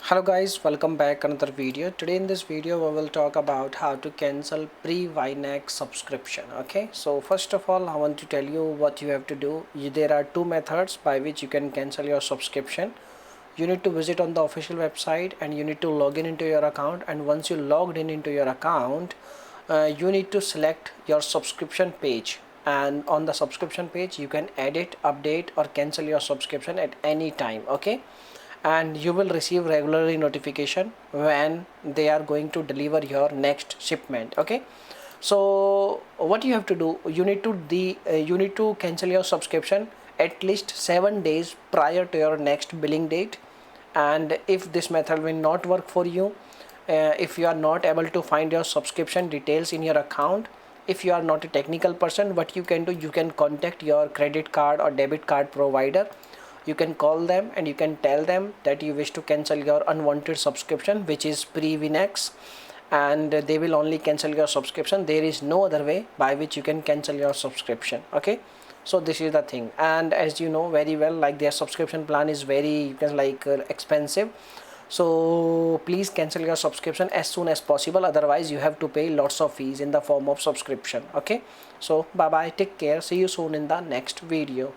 Hello guys, welcome back another video. Today in this video we will talk about how to cancel previnex subscription. Okay, so first of all I want to tell you what you have to do. There are two methods by which you can cancel your subscription. You need to visit on the official website and you need to log in into your account, and once you logged in into your account, you need to select your subscription page, and on the subscription page you can edit, update or cancel your subscription at any time. Okay, and you will receive regularly notification when they are going to deliver your next shipment. Okay, so what you have to do, you need to cancel your subscription at least 7 days prior to your next billing date. And if this method will not work for you, if you are not able to find your subscription details in your account, if you are not a technical person, what you can do, you can contact your credit card or debit card provider. You can call them and you can tell them that you wish to cancel your unwanted subscription, which is previnex, and they will only cancel your subscription. There is no other way by which you can cancel your subscription. Okay, so this is the thing. And as you know very well, like, their subscription plan is very expensive, so please cancel your subscription as soon as possible, otherwise you have to pay lots of fees in the form of subscription. Okay, so bye bye, take care, see you soon in the next video.